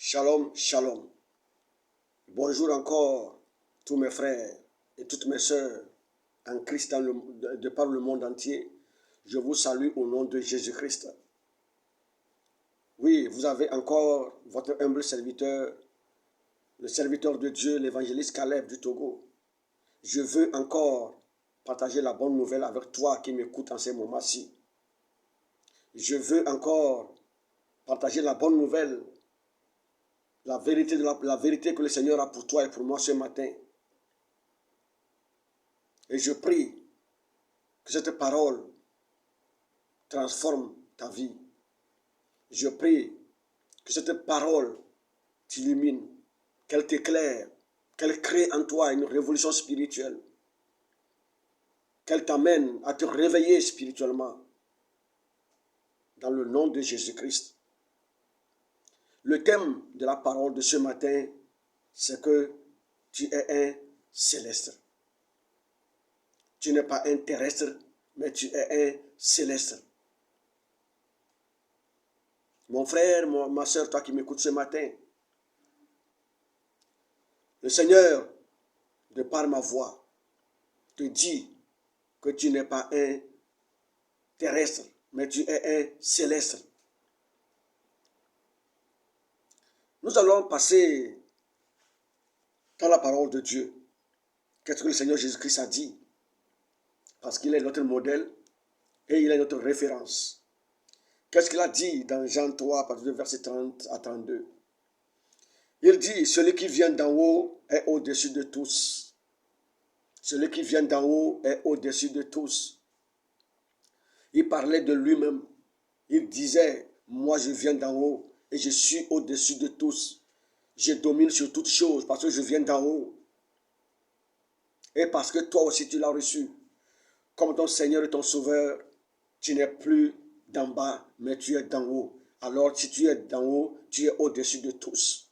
Shalom, shalom. Bonjour encore tous mes frères et toutes mes sœurs en Christ de par le monde entier. Je vous salue au nom de Jésus-Christ. Oui, vous avez encore votre humble serviteur, le serviteur de Dieu, l'évangéliste Caleb du Togo. Je veux encore partager la bonne nouvelle avec toi qui m'écoutes en ces moments-ci. Je veux encore partager la bonne nouvelle, la vérité que le Seigneur a pour toi et pour moi ce matin. Et je prie que cette parole transforme ta vie. Je prie que cette parole t'illumine, qu'elle t'éclaire, qu'elle crée en toi une révolution spirituelle, qu'elle t'amène à te réveiller spirituellement dans le nom de Jésus-Christ. Le thème de la parole de ce matin, c'est que tu es un céleste. Tu n'es pas un terrestre, mais tu es un céleste. Mon frère, ma soeur, toi qui m'écoutes ce matin, le Seigneur, de par ma voix, te dit que tu n'es pas un terrestre, mais tu es un céleste. Nous allons passer dans la parole de Dieu. Qu'est-ce que le Seigneur Jésus-Christ a dit? Parce qu'il est notre modèle et il est notre référence. Qu'est-ce qu'il a dit dans Jean 3, à partir de verset 30 à 32? Il dit, celui qui vient d'en haut est au-dessus de tous. Celui qui vient d'en haut est au-dessus de tous. Il parlait de lui-même. Il disait, moi je viens d'en haut et je suis au-dessus de tous. Je domine sur toutes choses parce que je viens d'en haut. Et parce que toi aussi tu l'as reçu. Comme ton Seigneur et ton Sauveur, tu n'es plus d'en bas, mais tu es d'en haut. Alors si tu es d'en haut, tu es au-dessus de tous.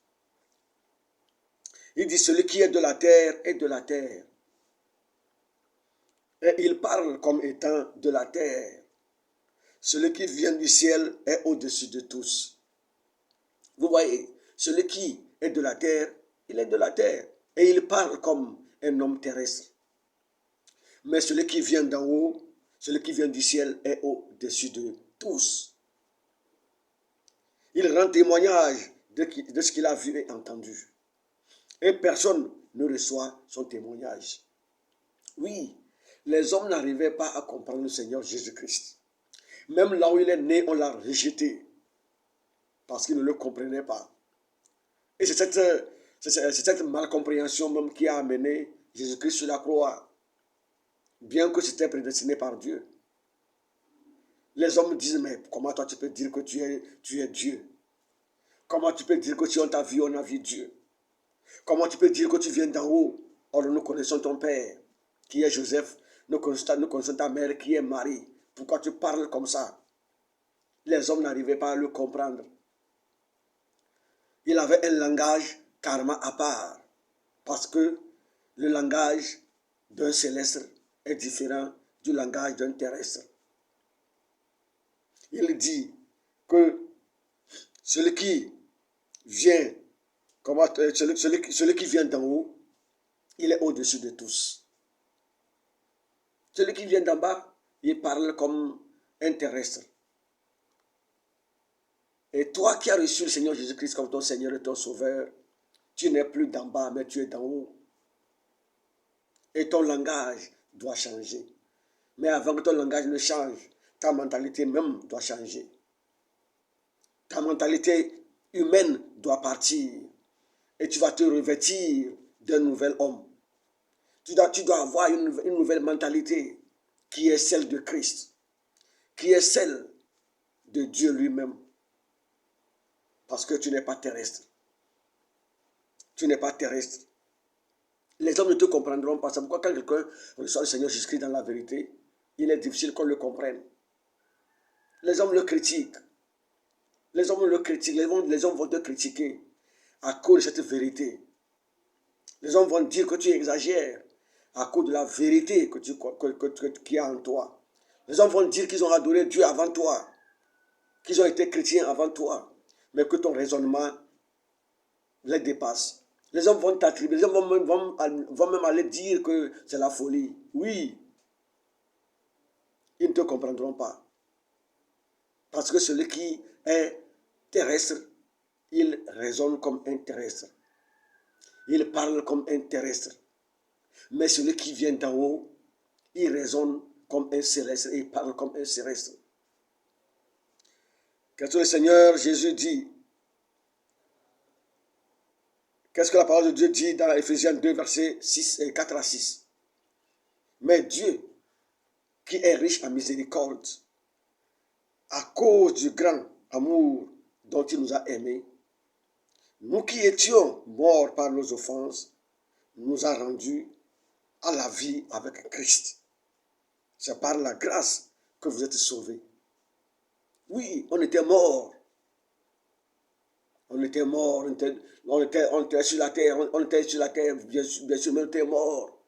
Il dit, celui qui est de la terre est de la terre. Et il parle comme étant de la terre. Celui qui vient du ciel est au-dessus de tous. Vous voyez, celui qui est de la terre, il est de la terre. Et il parle comme un homme terrestre. Mais celui qui vient d'en haut, celui qui vient du ciel est au-dessus de tous. Il rend témoignage de ce qu'il a vu et entendu. Et personne ne reçoit son témoignage. Oui, les hommes n'arrivaient pas à comprendre le Seigneur Jésus-Christ. Même là où il est né, on l'a rejeté parce qu'il ne le comprenait pas. Et c'est cette malcompréhension même qui a amené Jésus-Christ sur la croix, bien que c'était prédestiné par Dieu. Les hommes disent, mais comment toi tu peux dire que tu es Dieu? Comment tu peux dire que si on t'a vu, on a vu Dieu? Comment tu peux dire que tu viens d'en haut? Or, nous connaissons ton père, qui est Joseph. Nous connaissons ta mère, qui est Marie. Pourquoi tu parles comme ça? Les hommes n'arrivaient pas à le comprendre. Il avait un langage carrément à part. Parce que le langage d'un céleste est différent du langage d'un terrestre. Il dit que celui qui vient, celui qui vient d'en haut, il est au-dessus de tous. Celui qui vient d'en bas, il parle comme un terrestre. Et toi qui as reçu le Seigneur Jésus-Christ comme ton Seigneur et ton Sauveur, tu n'es plus d'en bas, mais tu es d'en haut. Et ton langage doit changer. Mais avant que ton langage ne change, ta mentalité même doit changer. Ta mentalité humaine doit partir. Et tu vas te revêtir d'un nouvel homme. Tu dois avoir une nouvelle mentalité qui est celle de Christ, qui est celle de Dieu lui-même. Parce que tu n'es pas terrestre. Tu n'es pas terrestre. Les hommes ne te comprendront pas. C'est pourquoi quand quelqu'un reçoit le Seigneur Jésus-Christ dans la vérité, il est difficile qu'on le comprenne. Les hommes le critiquent. Les hommes le critiquent. Les hommes vont te critiquer à cause de cette vérité. Les hommes vont dire que tu exagères à cause de la vérité qu'il y a en toi. Les hommes vont dire qu'ils ont adoré Dieu avant toi, qu'ils ont été chrétiens avant toi, mais que ton raisonnement les dépasse. Les hommes vont t'attribuer, les hommes vont même aller dire que c'est la folie. Oui, ils ne te comprendront pas. Parce que celui qui est terrestre, il raisonne comme un terrestre. Il parle comme un terrestre. Mais celui qui vient d'en haut, il raisonne comme un céleste et il parle comme un céleste. Qu'est-ce que le Seigneur Jésus dit? Qu'est-ce que la parole de Dieu dit dans Ephésiens 2, versets 4 à 6? Mais Dieu, qui est riche en miséricorde, à cause du grand amour dont il nous a aimés, nous qui étions morts par nos offenses, nous a rendus à la vie avec Christ. C'est par la grâce que vous êtes sauvés. Oui, on était morts. On était morts, on était sur la terre, on était sur la terre, bien sûr, mais on était morts.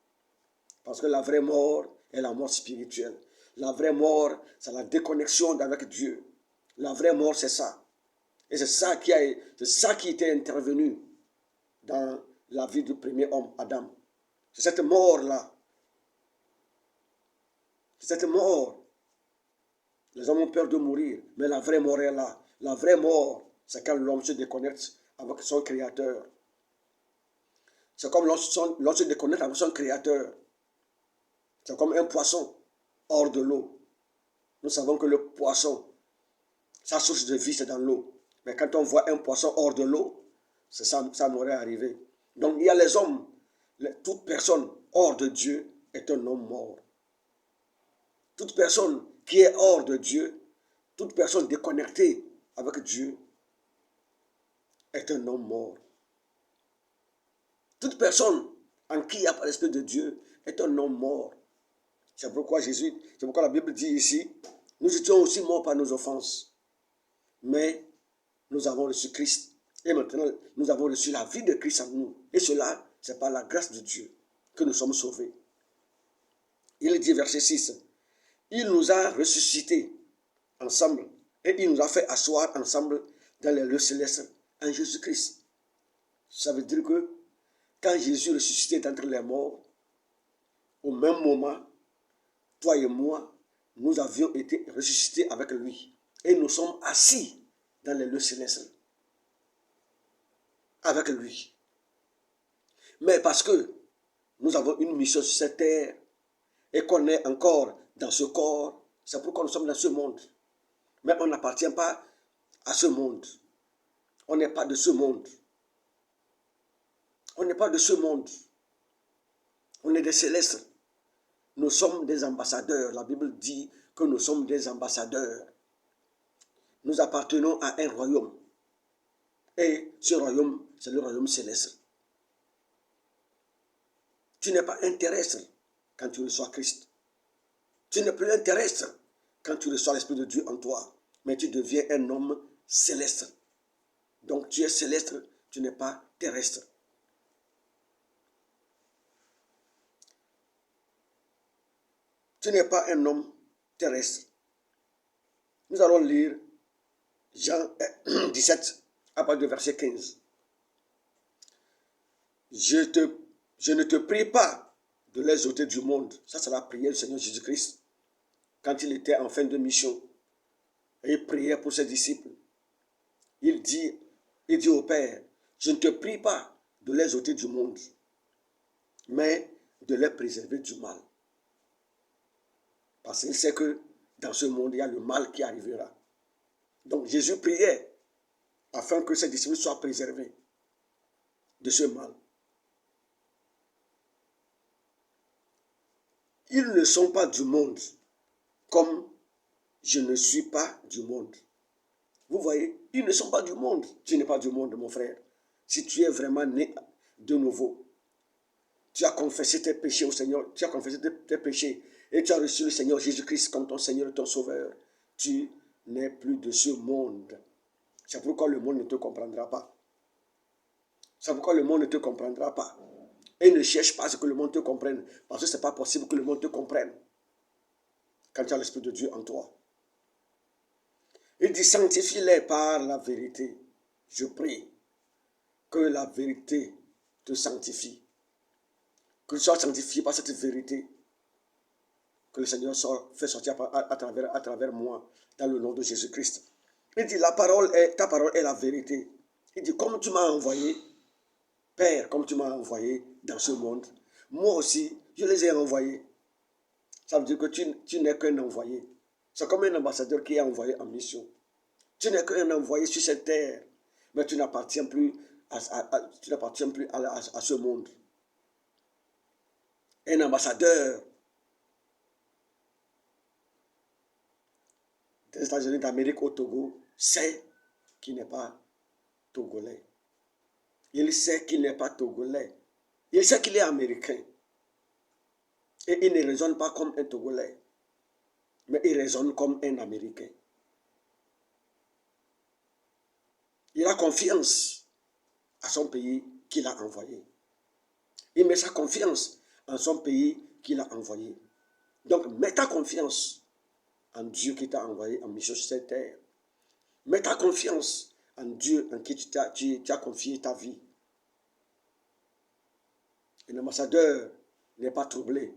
Parce que la vraie mort est la mort spirituelle. La vraie mort, c'est la déconnexion avec Dieu. La vraie mort, c'est ça. Et c'est ça qui était intervenu dans la vie du premier homme, Adam. C'est cette mort-là. C'est cette mort. Les hommes ont peur de mourir, mais la vraie mort est là. La vraie mort, c'est quand l'homme se déconnecte avec son Créateur. C'est comme l'homme se déconnecte avec son Créateur. C'est comme un poisson hors de l'eau. Nous savons que le poisson, sa source de vie, c'est dans l'eau. Mais quand on voit un poisson hors de l'eau, ça m'aurait arrivé. Donc il y a les hommes, toute personne hors de Dieu est un homme mort. Toute personne qui est hors de Dieu, toute personne déconnectée avec Dieu est un homme mort. Toute personne en qui il n'y a pas l'Esprit de Dieu est un homme mort. C'est pourquoi la Bible dit ici, nous étions aussi morts par nos offenses, mais nous avons reçu Christ. Et maintenant, nous avons reçu la vie de Christ en nous. Et cela, c'est par la grâce de Dieu que nous sommes sauvés. Il dit, verset 6, il nous a ressuscités ensemble et il nous a fait asseoir ensemble dans les lieux célestes en Jésus-Christ. Ça veut dire que quand Jésus ressuscitait d'entre les morts, au même moment, toi et moi, nous avions été ressuscités avec lui. Et nous sommes assis dans les lieux célestes avec lui. Mais parce que nous avons une mission sur cette terre et qu'on est encore dans ce corps, c'est pourquoi nous sommes dans ce monde. Mais on n'appartient pas à ce monde. On n'est pas de ce monde. On n'est pas de ce monde. On est des célestes. Nous sommes des ambassadeurs. La Bible dit que nous sommes des ambassadeurs. Nous appartenons à un royaume. Et ce royaume, c'est le royaume céleste. Tu n'es pas un terrestre quand tu reçois Christ. Tu n'es plus un terrestre quand tu reçois l'Esprit de Dieu en toi. Mais tu deviens un homme céleste. Donc tu es céleste, tu n'es pas terrestre. Tu n'es pas un homme terrestre. Nous allons lire Jean 17, à partir du verset 15. Je ne te prie pas de les ôter du monde. Ça, c'est la prière du Seigneur Jésus-Christ. Quand il était en fin de mission, et il priait pour ses disciples. Il dit au Père, je ne te prie pas de les ôter du monde, mais de les préserver du mal. Parce qu'il sait que dans ce monde, il y a le mal qui arrivera. Donc Jésus priait afin que ses disciples soient préservés de ce mal. Ils ne sont pas du monde, comme je ne suis pas du monde. Vous voyez, ils ne sont pas du monde. Tu n'es pas du monde, mon frère. Si tu es vraiment né de nouveau, tu as confessé tes péchés au Seigneur, tu as confessé tes péchés et tu as reçu le Seigneur Jésus-Christ comme ton Seigneur et ton Sauveur, tu n'es plus de ce monde. C'est pourquoi le monde ne te comprendra pas. C'est pourquoi le monde ne te comprendra pas. Et ne cherche pas à ce que le monde te comprenne, parce que ce n'est pas possible que le monde te comprenne quand tu as l'Esprit de Dieu en toi. Il dit, sanctifie-les par la vérité. Je prie. que la vérité te sanctifie. Que tu sois sanctifié par cette vérité que le Seigneur fait sortir à travers moi, dans le nom de Jésus-Christ. Il dit, ta parole est la vérité. Il dit, comme tu m'as envoyé, Père, comme tu m'as envoyé dans ce monde, moi aussi, je les ai envoyés. Ça veut dire que tu n'es qu'un envoyé. C'est comme un ambassadeur qui est envoyé en mission. Tu n'es qu'un envoyé sur cette terre, mais tu n'appartiens plus à ce monde. Un ambassadeur des États-Unis d'Amérique au Togo sait qu'il n'est pas togolais. Il sait qu'il n'est pas togolais. Il sait qu'il est américain. Et il ne raisonne pas comme un Togolais, mais il raisonne comme un Américain. Il a confiance à son pays qu'il a envoyé. Il met sa confiance en son pays qu'il a envoyé. Donc, mets ta confiance en Dieu qui t'a envoyé en mission sur cette terre. Mets ta confiance en Dieu en qui tu as confié ta vie. Un ambassadeur n'est pas troublé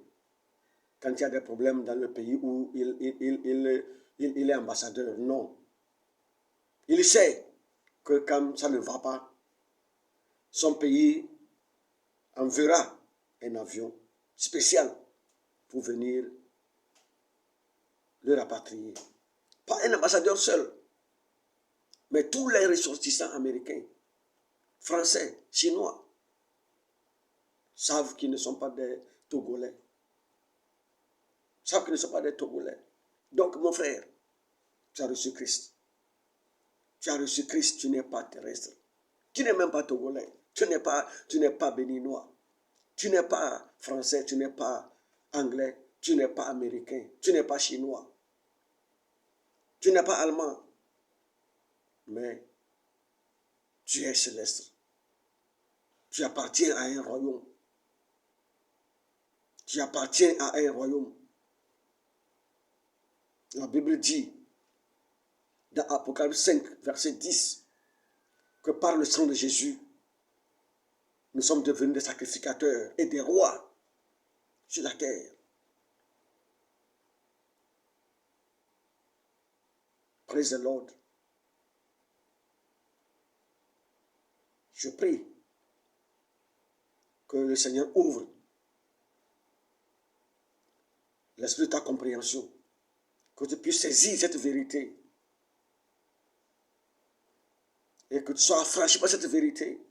quand il y a des problèmes dans le pays où il est ambassadeur. Non. Il sait que quand ça ne va pas, son pays enverra un avion spécial pour venir le rapatrier. Pas un ambassadeur seul, mais tous les ressortissants américains, français, chinois, savent qu'ils ne sont pas des Togolais. Savent qu'ils ne sont pas des Togolais. Donc, mon frère, tu as reçu Christ. Tu as reçu Christ, tu n'es pas terrestre. Tu n'es même pas Togolais. Tu n'es pas béninois. Tu n'es pas français, tu n'es pas anglais, tu n'es pas américain, tu n'es pas chinois. Tu n'es pas allemand. Mais tu es céleste. Tu appartiens à un royaume. Tu appartiens à un royaume. La Bible dit, dans Apocalypse 5, verset 10, que par le sang de Jésus, nous sommes devenus des sacrificateurs et des rois sur la terre. Praise the Lord. Je prie que le Seigneur ouvre l'esprit de ta compréhension, que tu puisses saisir cette vérité et que tu sois affranchi par cette vérité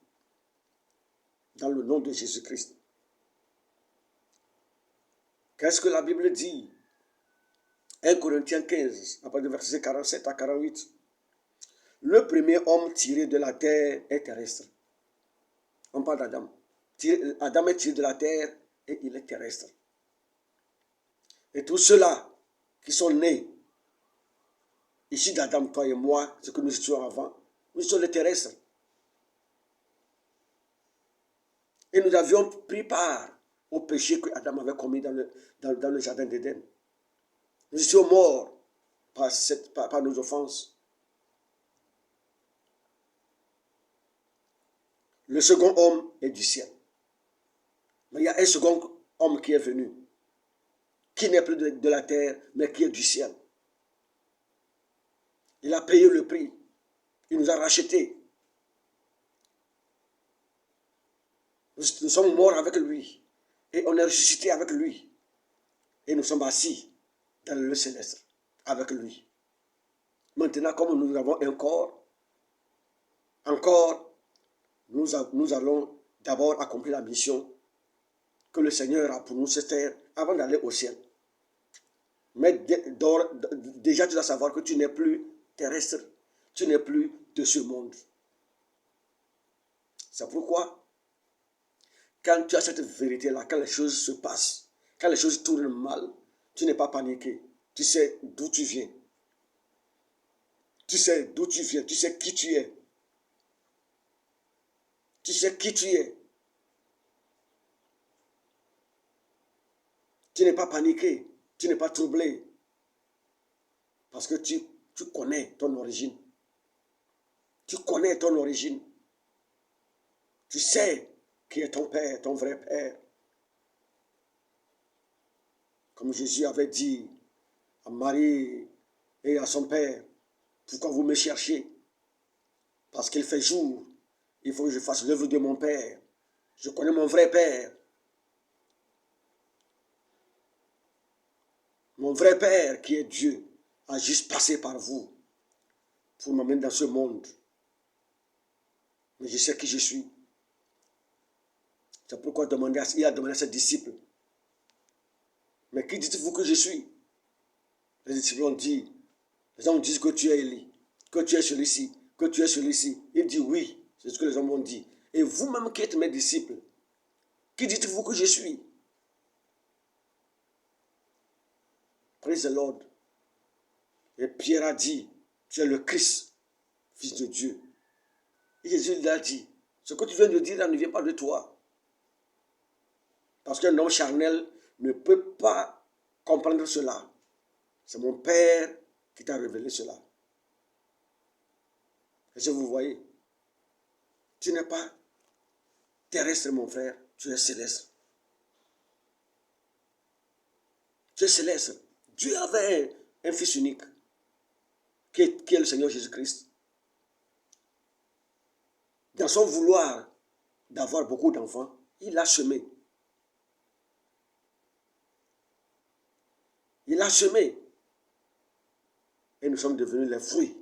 dans le nom de Jésus-Christ. Qu'est-ce que la Bible dit? 1 Corinthiens 15, à partir du verset 47 à 48. Le premier homme tiré de la terre est terrestre. On parle d'Adam. Adam est tiré de la terre et il est terrestre. Et tous ceux-là qui sont nés ici d'Adam, toi et moi, ce que nous étions avant, nous sommes les terrestres. Et nous avions pris part au péché que Adam avait commis dans le jardin d'Éden. Nous étions morts par nos offenses. Le second homme est du ciel. Mais il y a un second homme qui est venu, qui n'est plus de la terre, mais qui est du ciel. Il a payé le prix. Il nous a rachetés. Nous sommes morts avec lui. Et on est ressuscité avec lui. Et nous sommes assis dans le lieu céleste avec lui. Maintenant, comme nous avons un corps, encore, nous allons d'abord accomplir la mission que le Seigneur a pour nous cette terre avant d'aller au ciel. Mais déjà, tu dois savoir que tu n'es plus terrestre, tu n'es plus de ce monde. C'est pourquoi, quand tu as cette vérité-là, quand les choses se passent, quand les choses tournent mal, tu n'es pas paniqué. Tu sais d'où tu viens. Tu sais d'où tu viens, tu sais qui tu es. Tu sais qui tu es. Tu n'es pas paniqué, tu n'es pas troublé. Parce que tu connais ton origine. Tu connais ton origine. Tu sais qui est ton Père, ton vrai Père. Comme Jésus avait dit à Marie et à son Père, pourquoi vous me cherchez? Parce qu'il fait jour. Il faut que je fasse l'œuvre de mon Père. Je connais mon vrai Père. Mon vrai Père qui est Dieu a juste passé par vous pour m'amener dans ce monde. Mais je sais qui je suis. C'est pourquoi il a demandé à ses disciples. Mais qui dites-vous que je suis? Les disciples ont dit, les gens disent que tu es Élie, que tu es celui-ci, que tu es celui-ci. Il dit oui, c'est ce que les hommes ont dit. Et vous-même qui êtes mes disciples, qui dites-vous que je suis? Praise the Lord. Et Pierre a dit, tu es le Christ, fils de Dieu. Et Jésus lui a dit, ce que tu viens de dire là ne vient pas de toi. Parce qu'un homme charnel ne peut pas comprendre cela. C'est mon Père qui t'a révélé cela. Est-ce que vous voyez? Tu n'es pas terrestre, mon frère, tu es céleste. Tu es céleste. Dieu avait un fils unique, qui est le Seigneur Jésus-Christ. Dans son vouloir d'avoir beaucoup d'enfants, il a semé. Il a semé. Et nous sommes devenus les fruits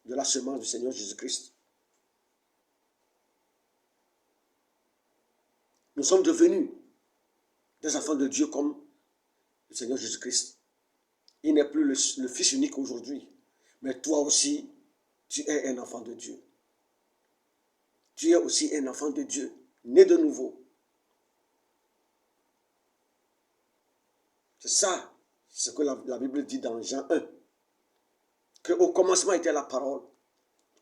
de la semence du Seigneur Jésus-Christ. Nous sommes devenus des enfants de Dieu comme le Seigneur Jésus-Christ. Il n'est plus le Fils unique aujourd'hui. Mais toi aussi, tu es un enfant de Dieu. Tu es aussi un enfant de Dieu, né de nouveau. C'est ça, ce que la Bible dit dans Jean 1. Qu'au commencement était la parole.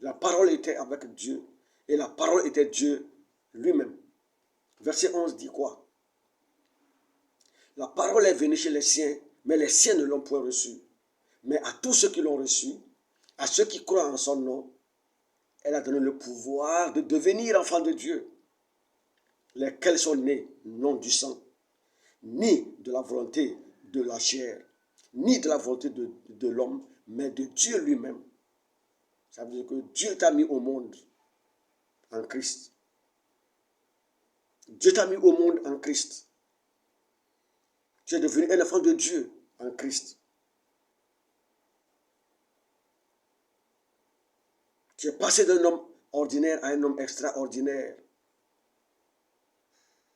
La parole était avec Dieu. Et la parole était Dieu lui-même. Verset 11 dit quoi? La parole est venue chez les siens, mais les siens ne l'ont point reçue. Mais à tous ceux qui l'ont reçue, à ceux qui croient en son nom, elle a donné le pouvoir de devenir enfants de Dieu, lesquels sont nés non du sang, ni de la volonté de la chair, ni de la volonté de l'homme, mais de Dieu lui-même. Ça veut dire que Dieu t'a mis au monde en Christ. Dieu t'a mis au monde en Christ. Tu es devenu un enfant de Dieu en Christ. Tu es passé d'un homme ordinaire à un homme extraordinaire.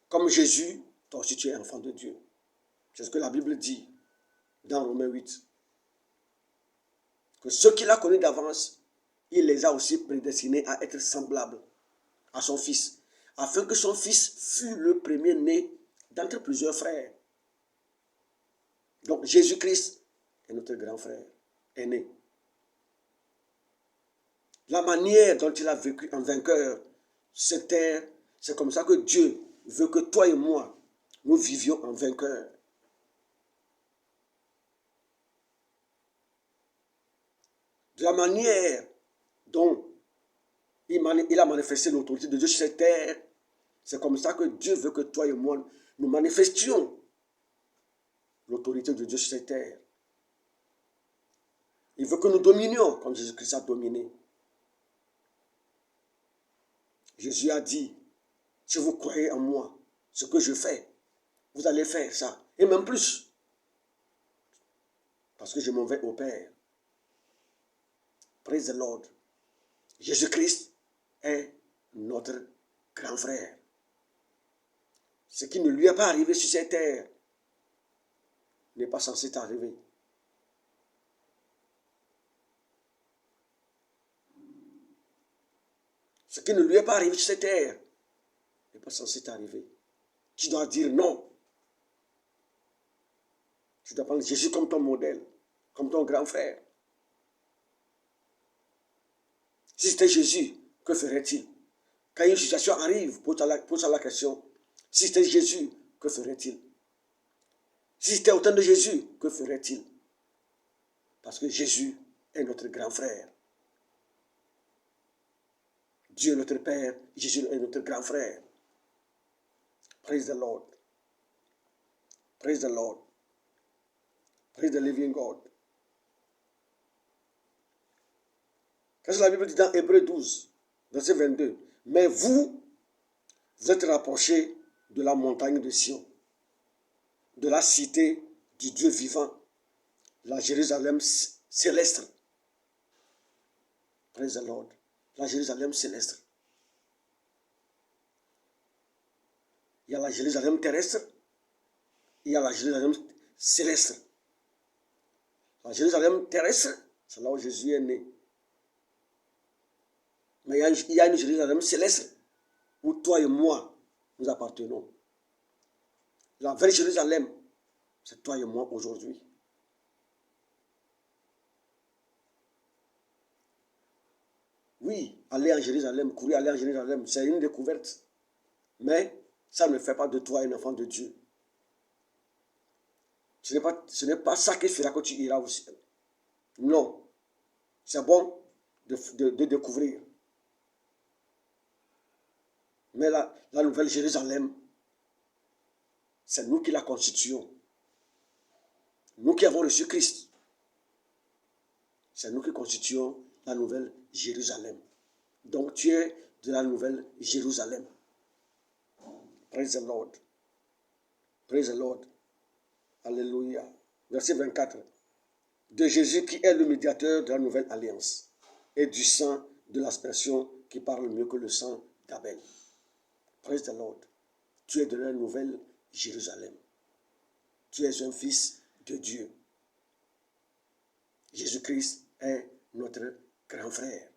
Comme Jésus, toi aussi tu es enfant de Dieu. C'est ce que la Bible dit dans Romains 8. Que ceux qu'il a connus d'avance, il les a aussi prédestinés à être semblables à son Fils, afin que son Fils fût le premier-né d'entre plusieurs frères. Donc Jésus-Christ est notre grand frère, aîné. La manière dont il a vécu en vainqueur cette terre, c'est comme ça que Dieu veut que toi et moi, nous vivions en vainqueur. De la manière dont il a manifesté l'autorité de Dieu sur cette terre, c'est comme ça que Dieu veut que toi et moi, nous manifestions l'autorité de Dieu sur cette terre. Il veut que nous dominions comme Jésus-Christ a dominé. Jésus a dit, si vous croyez en moi, ce que je fais, vous allez faire ça. Et même plus. Parce que je m'en vais au Père. Praise the Lord. Jésus-Christ est notre grand frère. Ce qui ne lui est pas arrivé sur cette terre n'est pas censé t'arriver. Ce qui ne lui est pas arrivé sur cette terre n'est pas censé t'arriver. Tu dois dire non. Tu dois prendre Jésus comme ton modèle, comme ton grand frère. Si c'était Jésus, que ferait-il? Quand une situation arrive, pose-toi la question. Si c'était Jésus, que ferait-il? Si c'était autant de Jésus, que ferait-il? Parce que Jésus est notre grand frère. Dieu est notre Père, Jésus est notre grand frère. Praise the Lord. Praise the Lord. Praise the living God. Qu'est-ce que la Bible dit dans Hébreux 12, verset 22? Mais vous êtes rapprochés de la montagne de Sion, de la cité du Dieu vivant, la Jérusalem céleste. Praise the Lord. La Jérusalem céleste. Il y a la Jérusalem terrestre, il y a la Jérusalem céleste. La Jérusalem terrestre, c'est là où Jésus est né. Mais il y a une Jérusalem céleste où toi et moi, nous appartenons. La vraie Jérusalem, c'est toi et moi aujourd'hui. Oui, aller en Jérusalem, courir aller en Jérusalem, c'est une découverte. Mais ça ne fait pas de toi un enfant de Dieu. Ce n'est pas ça qui fera que tu iras au ciel. Non. C'est bon de découvrir. Mais la nouvelle Jérusalem, c'est nous qui la constituons. Nous qui avons reçu Christ. C'est nous qui constituons la nouvelle Jérusalem. Donc tu es de la nouvelle Jérusalem. Praise the Lord. Praise the Lord. Alléluia. Verset 24. De Jésus qui est le médiateur de la nouvelle alliance et du sang de l'aspersion qui parle mieux que le sang d'Abel. Praise the Lord. Tu es de la nouvelle Jérusalem. Tu es un fils de Dieu. Jésus-Christ est notre grand frère.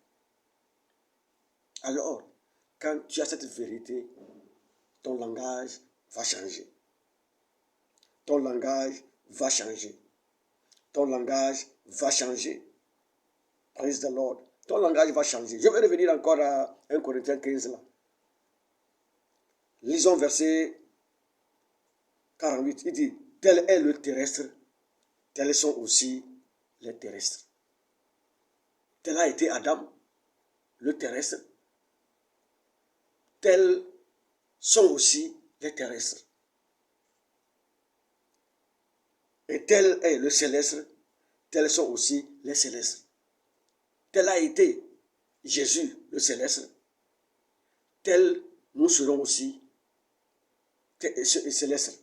Alors, quand tu as cette vérité, ton langage va changer. Ton langage va changer. Ton langage va changer. Praise the Lord. Ton langage va changer. Je vais revenir encore à 1 Corinthiens 15 là. Lisons verset 48. Il dit, tel est le terrestre, tels sont aussi les terrestres. Tel a été Adam, le terrestre. Tels sont aussi les terrestres. Et tel est le céleste, tels sont aussi les célestes. Tel a été Jésus, le céleste, tel nous serons aussi célestes.